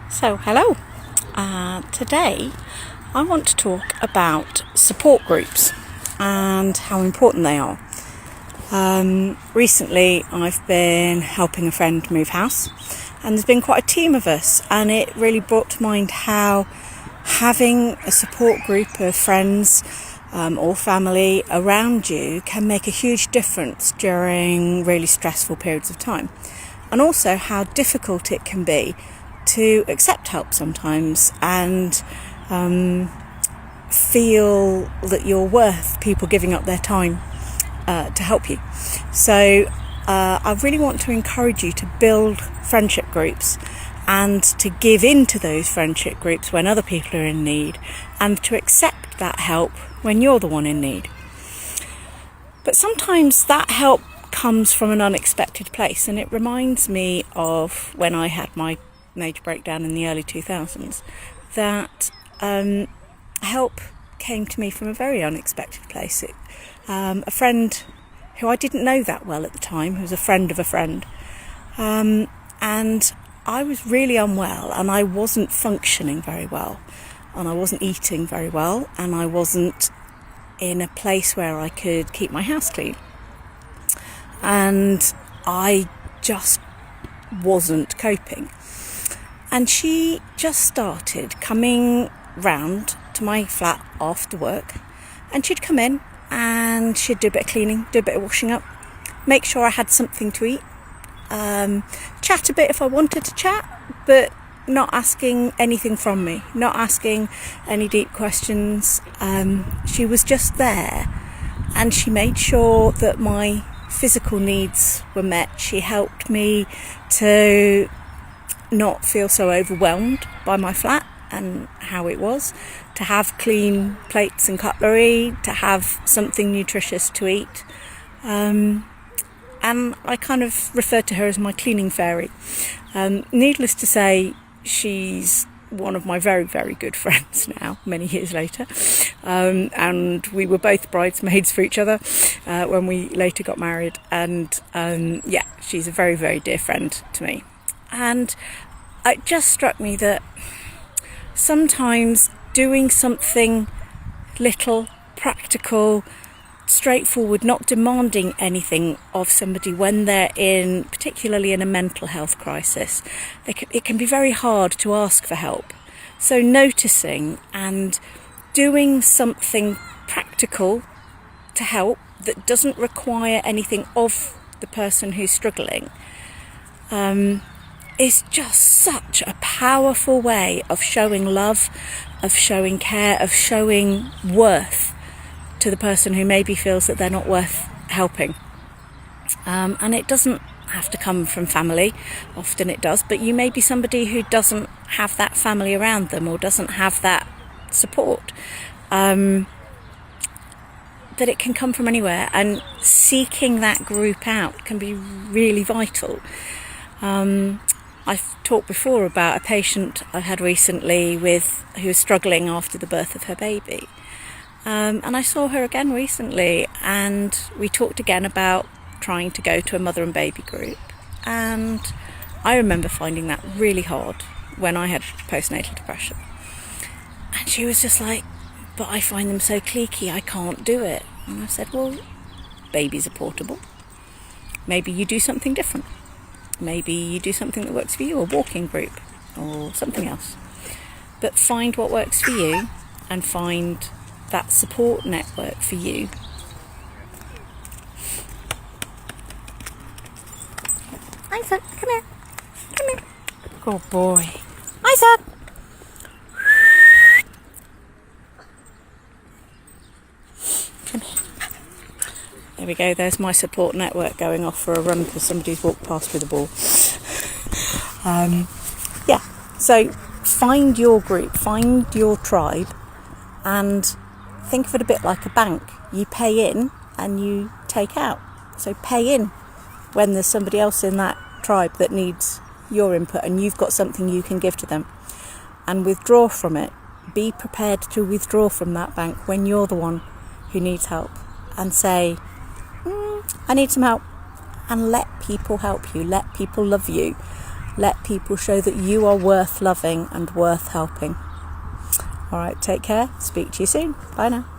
So, hello. Today I want to talk about support groups and how important they are. Recently I've been helping a friend move house, and there's been quite a team of us, and it really brought to mind how having a support group of friends or family around you can make a huge difference during really stressful periods of time, and also how difficult it can be to accept help sometimes and feel that you're worth people giving up their time to help you. So I really want to encourage you to build friendship groups and to give in to those friendship groups when other people are in need, and to accept that help when you're the one in need. But sometimes that help comes from an unexpected place, and it reminds me of when I had my major breakdown in the early 2000s, that help came to me from a very unexpected place. A friend who I didn't know that well at the time, who was a friend of a friend, and I was really unwell, and I wasn't functioning very well, and I wasn't eating very well, and I wasn't in a place where I could keep my house clean, and I just wasn't coping. And she just started coming round to my flat after work, and she'd come in and she'd do a bit of cleaning, do a bit of washing up, make sure I had something to eat, chat a bit if I wanted to chat, but not asking anything from me, not asking any deep questions. She was just there, and she made sure that my physical needs were met. She helped me to not feel so overwhelmed by my flat and how it was, to have clean plates and cutlery, to have something nutritious to eat. And I kind of refer to her as my cleaning fairy. Needless to say, she's one of my very, very good friends now, many years later. And we were both bridesmaids for each other when we later got married. And she's a very, very dear friend to me. And it just struck me that sometimes doing something little, practical, straightforward, not demanding anything of somebody when they're particularly in a mental health crisis, it can be very hard to ask for help. So noticing and doing something practical to help that doesn't require anything of the person who's struggling is just such a powerful way of showing love, of showing care, of showing worth to the person who maybe feels that they're not worth helping. And it doesn't have to come from family. Often it does, but you may be somebody who doesn't have that family around them or doesn't have that support. That it can come from anywhere, and seeking that group out can be really vital. I've talked before about a patient I had recently who was struggling after the birth of her baby. And I saw her again recently, and we talked again about trying to go to a mother and baby group. And I remember finding that really hard when I had postnatal depression. And she was just like, but I find them so cliquey, I can't do it. And I said, well, babies are portable. Maybe you do something different. Maybe you do something that works for you, a walking group or something else. But find what works for you, and find that support network for you. Isaac, come here. Come here. Good boy. Isaac! Come here. There we go, there's my support network going off for a run because somebody's walked past with a ball. So find your group, find your tribe, and think of it a bit like a bank. You pay in and you take out. So pay in when there's somebody else in that tribe that needs your input and you've got something you can give to them. And withdraw from it. Be prepared to withdraw from that bank when you're the one who needs help, and say, I need some help, and let people help you, let people love you. Let people show that you are worth loving and worth helping. All right, take care. Speak to you soon. Bye now.